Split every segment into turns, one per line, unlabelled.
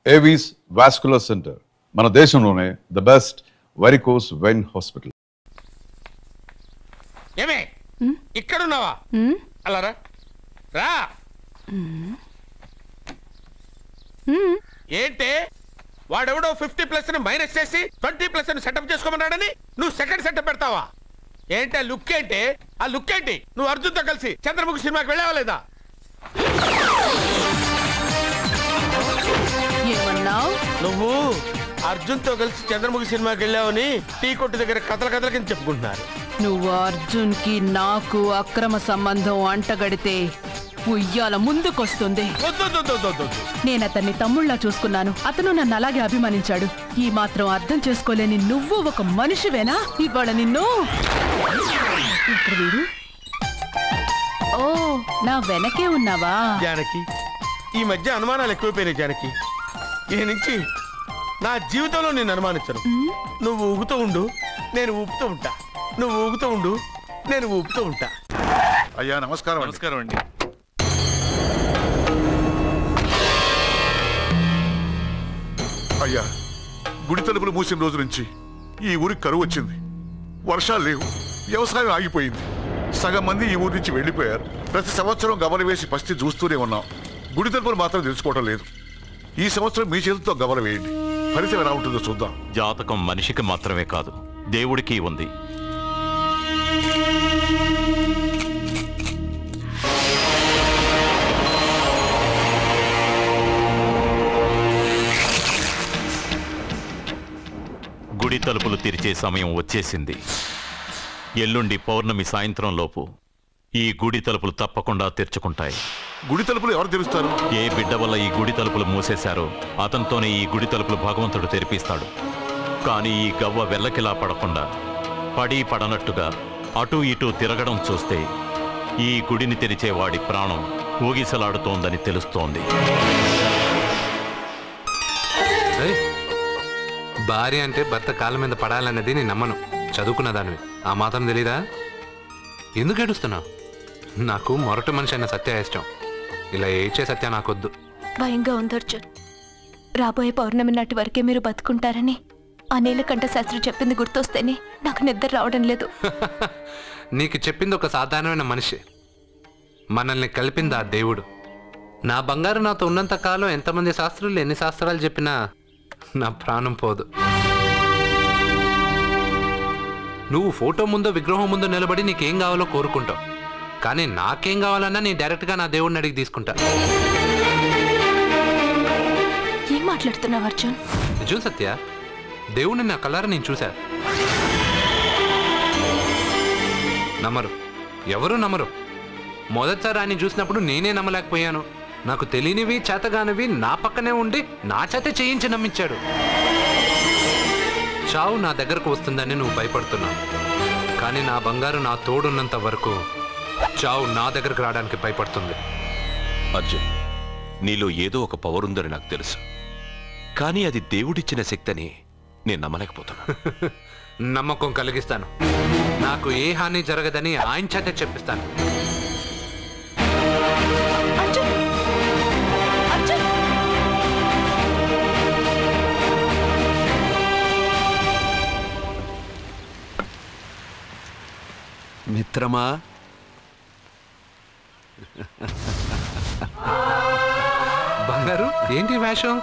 Avis vascular centre, మన దేశంలోనే the best varicose vein hospital.
ఏమే ఇక్కడున్నావా? అలా రా రా. ఏంటి వాడెవడో 50+ మైనస్ చేసి 20+ సెటప్ చేసుకోమన్నాడని నువ్వు సెకండ్ సెటప్ పెడతావా? ఏంటి ఆ లుక్ ఏంటి? ఆ లుక్ ఏంటి? నువ్వు అర్జున్తో కలిసి చంద్రముఖి సినిమాకి వెళ్ళావా లేదా? నువ్వు అర్జున్తో కలిసి చంద్రముఖి సినిమాకి వెళ్ళావని టీ కొట్టు దగ్గర కథల కింద చెప్పుకుంటున్నారు.
నువ్వు అర్జున్ కి నాకు అక్రమ సంబంధం అంటగడితే ఉయ్యాల ముందుకొస్తుంది. నేను అతన్ని తమ్ముళ్ళ చూసుకున్నాను. అతను నన్ను అలాగే అభిమానించాడు. ఈ మాత్రం అర్థం చేసుకోలేని నువ్వు ఒక మనిషివేనా? ఇవాళ నిన్ను వీడు. ఓ, నా వెనకే ఉన్నావా?
జానకి, ఈ మధ్య అనుమానాలు ఎక్కువైపోయినాయి జానకి. ఈ నుంచి నా జీవితంలో నేను అనుమానించను. నువ్వు ఊగుతూ ఉండు, నేను ఊపుతూ ఉంటా. నువ్వు ఊగుతూ ఉండు, నేను ఊపుతూ ఉంటా.
అయ్యా నమస్కారం.
నమస్కారం అండి.
అయ్యా, గుడి తలుపులు మూసిన రోజు నుంచి ఈ ఊరికి కరువు వచ్చింది. వర్షాలు లేవు, వ్యవసాయం ఆగిపోయింది. సగం మంది ఈ ఊరి నుంచి వెళ్ళిపోయారు. ప్రతి సంవత్సరం గబల వేసి పస్తి చూస్తూనే ఉన్నాం. గుడి తలుపులు మాత్రం తెలుసుకోవడం లేదు. ఈ సంవత్సరం మీ చేతితో గబల వేయండి, ఫలితం ఎలా ఉంటుందో చూద్దాం.
జాతకం మనిషికి మాత్రమే కాదు, దేవుడికి ఉంది. గుడి తలుపులు తెరిచే సమయం వచ్చేసింది. ఎల్లుండి పౌర్ణమి సాయంత్రం లోపు ఈ గుడి తలుపులు తప్పకుండా తెరుచుకుంటాయి.
గుడి తలుపులు ఎవరు తెరుస్తారు?
ఏ బిడ్డ వల్ల ఈ గుడి తలుపులు మూసేశారో అతనితోనే ఈ గుడి తలుపులు భగవంతుడు తెరిపిస్తాడు. కానీ ఈ గవ్వ వెల్లకిలా పడకుండా పడి పడనట్టుగా అటూ ఇటూ తిరగడం చూస్తే ఈ గుడిని తెరిచే వాడి ప్రాణం ఊగిసలాడుతోందని తెలుస్తోంది.
భార్య అంటే భర్త కాళ్ళ మీద పడాలన్నది నేను నమ్మను. చదువుకున్న దానివి, ఆ మాత్రం తెలీదా? ఎందుకు ఏడుస్తున్నావు? నాకు మొరటి మనిషి అయిన సత్య ఇష్టం. ఇలా ఏడ్చే సత్య నాకొద్దు.
భయంగా ఉంది అర్జున్. రాబోయే పౌర్ణమి నాటి వరకే మీరు బతుకుంటారని ఆ నీలకంఠ శాస్త్రి చెప్పింది గుర్తొస్తేనే నాకు నిద్ర రావడం లేదు.
నీకు చెప్పింది ఒక సాధారణమైన మనిషి, మనల్ని కలిపింది ఆ దేవుడు. నా బంగారు నాతో ఉన్నంత కాలం ఎంతమంది శాస్త్రులు ఎన్ని శాస్త్రాలు చెప్పినా నా ప్రాణం పోదు. నువ్వు ఫోటో ముందో విగ్రహం ముందో నిలబడి నీకేం కావాలో కోరుకుంటావు. కానీ నాకేం కావాలన్నా నేను డైరెక్ట్గా నా దేవుడిని అడిగి తీసుకుంటా.
ఏం మాట్లాడుతున్నావు అర్జున్?
నిజం సత్య, దేవుడిని నా కళ్ళారా నేను చూశా. నమ్మరు, ఎవరు నమ్మరు. మొదటిసారి ఆయన చూసినప్పుడు నేనే నమ్మలేకపోయాను. నాకు తెలియనివి చేతగానివి నా పక్కనే ఉండి నా చేత చేయించి నమ్మించాడు. చావు నా దగ్గరకు వస్తుందని నువ్వు భయపడుతున్నావు. కానీ నా బంగారు నా తోడున్నంత వరకు చావు నా దగ్గరకు రావడానికి భయపడుతుంది.
అర్జున్, నీలో ఏదో ఒక పవర్ ఉందని నాకు తెలుసు. కానీ అది దేవుడిచ్చిన శక్తిని నేను నమ్మలేకపోతున్నా.
నమ్మకం కలిగిస్తాను. నాకు ఏ హాని జరగదని ఆయన చేత చెప్పిస్తాను.
మిత్రమా,
బంగారు ఏంటి వేషం?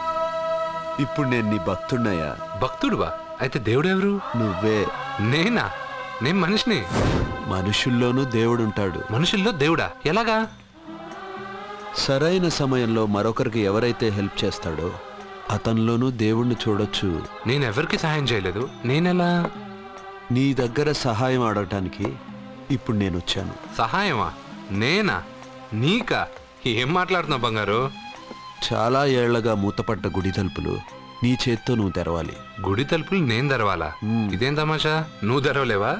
ఇప్పుడు నేను నీ భక్తుడినయ్యా.
భక్తుడువా? అయితే దేవుడెవరు?
నువ్వే.
నేనా? నేను మనిషిని.
మనుషుల్లోనూ దేవుడుంటాడు.
మనుషుల్లో దేవుడా? ఎలాగా?
సరైన సమయంలో మరొకరికి ఎవరైతే హెల్ప్ చేస్తాడో అతనిలోనూ దేవుణ్ణి చూడొచ్చు.
నేనెవరికి సహాయం చేయలేదు. నేనెలా?
నీ దగ్గర సహాయం అడగటానికి ఇప్పుడు నేను వచ్చాను.
సహాయమా? నేనా? నీకా? ఏం మాట్లాడుతున్నావు బంగారు?
చాలా ఏళ్లగా మూతపడ్డ గుడి తలుపులు నీ చేత్తో నువ్వు తెరవాలి.
గుడి తలుపులు నేను తెరవాలా? ఇదేం తమాషా? నువ్వు తెరవలేవా?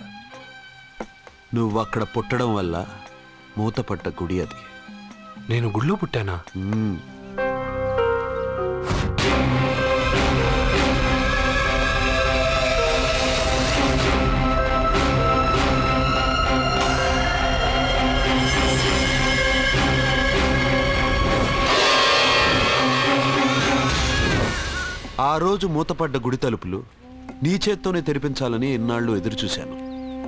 నువ్వు అక్కడ పుట్టడం వల్ల మూతపడ్డ గుడి అది.
నేను గుడిలో పుట్టానా?
ఆ రోజు మూతపడ్డ గుడి తలుపులు నీ చేత్తోనే తెరిపించాలని ఎన్నాళ్ళు ఎదురుచూశాను.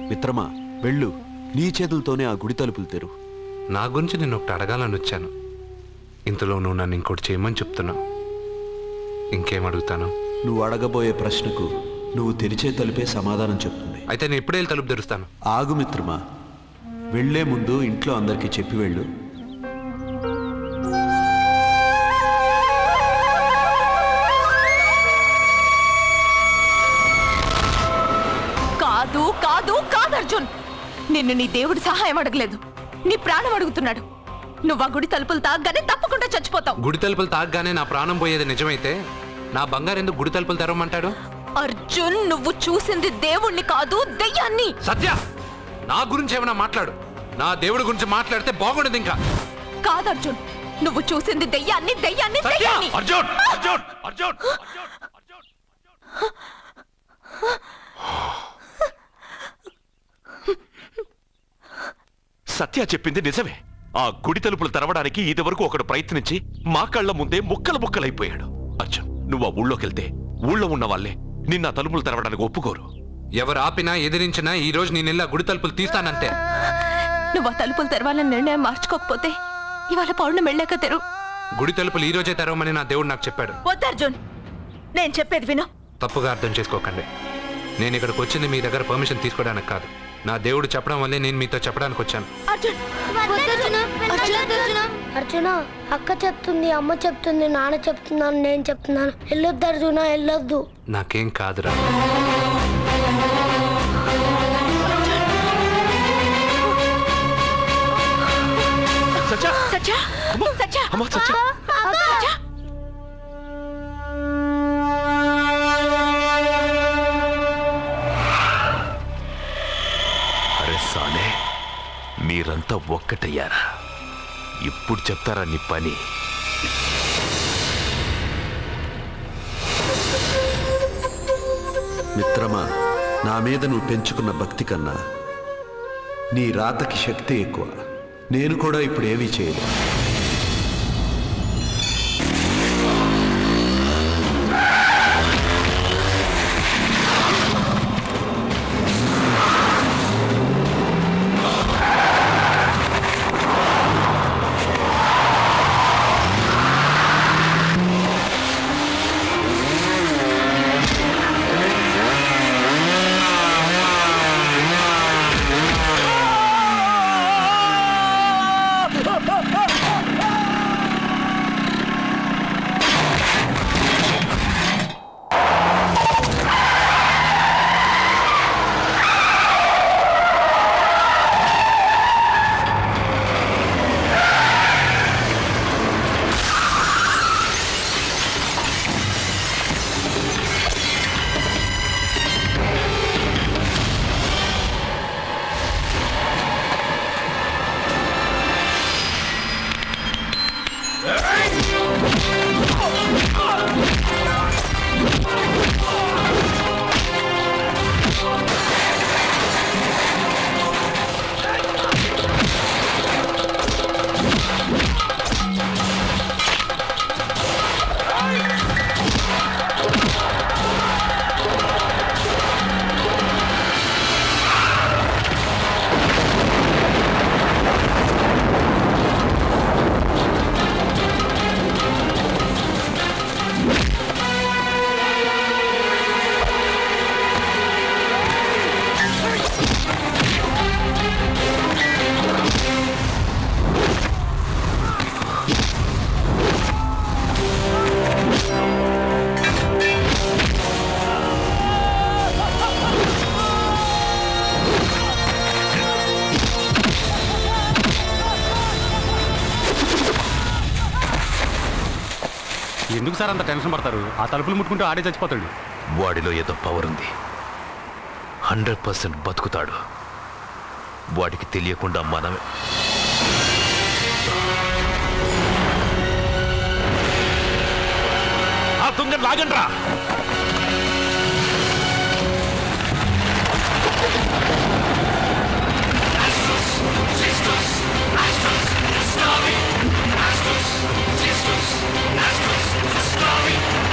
మిత్రమా, వెళ్ళు, నీ చేతులతోనే ఆ గుడి తలుపులు తెరు.
నా గురించి నేను ఒకటి అడగాలని వచ్చాను. ఇంతలో నువ్వు నన్ను ఇంకోటి చేయమని చెప్తున్నావు. ఇంకేం అడుగుతాను?
నువ్వు అడగబోయే ప్రశ్నకు నువ్వు తెరిచే తలుపే సమాధానం చెప్తుంది.
అయితే నేను ఇప్పుడే వెళ్ళి తలుపు తెరుస్తాను.
ఆగు మిత్రమా, వెళ్లే ముందు ఇంట్లో అందరికీ చెప్పి వెళ్ళు.
కాదు కాదు కాదు అర్జున్, నిన్ను నీ దేవుడి సహాయం అడగలేదు, నీ ప్రాణం అడుగుతున్నాడు. నువ్వు ఆ గుడి తలుపులు తాగ్గానే తప్పకుండా చచ్చిపోతావు.
గుడి తలుపులు తాగ్గానే నా ప్రాణం పోయేది నిజమైతే నా బంగారు ఎందుకు గుడి తలుపులు తెరవమంటాడు?
అర్జున్, నువ్వు చూసింది దేవుణ్ణి కాదు, దెయ్యాన్ని.
సత్య, నా గురించి ఏమైనా మాట్లాడు. నా దేవుడి గురించి మాట్లాడితే బాగుండదు. ఇంకా
కాదు అర్జున్, నువ్వు చూసింది దెయ్యాన్ని, దెయ్యాన్ని, దెయ్యాన్ని.
అర్జున్ అర్జున్ అర్జున్ సత్య చెప్పింది నిజమే. ఆ గుడి తలుపులు తెరవడానికి ఇదివరకు ఒకడు ప్రయత్నించి మా కళ్ళ ముందే ముక్కలు ముక్కలైపోయాడు. అర్జున్, నువ్వు ఆ ఊళ్ళోకెళ్తే ఊళ్ళో ఉన్న వాళ్ళే నిన్న తలుపులు తెరవడానికి ఒప్పుకోరు.
ఎవరు ఆపినా ఎదిరించినా ఈ రోజు నేను ఇలా గుడి తలుపులు తీస్తానంతే.
నువ్వు ఆ తలుపులు తెరవాలని నిర్ణయం మార్చుకోకపోతే ఇవాళ పౌర్ణమి వెళ్ళాక తెరు.
గుడి తలుపులు ఈ రోజే తెరవమని నా దేవుడు నాకు చెప్పాడు.
వద్దు అర్జున్, నేను చెప్పేది విను.
తప్పుగా అర్థం చేసుకోకండి. నేను ఇక్కడికి వచ్చింది మీ దగ్గర పర్మిషన్ తీసుకోవడానికి కాదు. నా దేవుడు చెప్పడం వల్లే నేను మీతో చెప్పడానికి వచ్చాను.
అర్జున, అక్క చెప్తుంది, అమ్మ చెప్తుంది, నాన్న చెప్తున్నాను, నేను చెప్తున్నాను. వెళ్ళొద్దు అర్జున, వెళ్ళొద్దు.
నాకేం కాదురా.
సత్య, సత్య,
అమ్మా, సత్య.
సత్య.
అరే సాలే, మీరంతా ఒక్కటయ్యారా? ఇప్పుడు చెప్తారా నీ పని?
మిత్రమా, నా మీద నువ్వు పెంచుకున్న భక్తి కన్నా నీ రాతకి శక్తి ఎక్కువ. నేను కూడా ఇప్పుడు ఏమీ చేయలేదు.
ఎందుకు సార్ అంత టెన్షన్ పడతారు? ఆ తలుపులు ముట్టుకుంటూ ఆడే చచ్చిపోతాడు.
వాడిలో ఏదో పవర్ ఉంది. 100% బతుకుతాడు. వాడికి తెలియకుండా మనమే. ఆ తుంగ లాగండ్రా.
Story.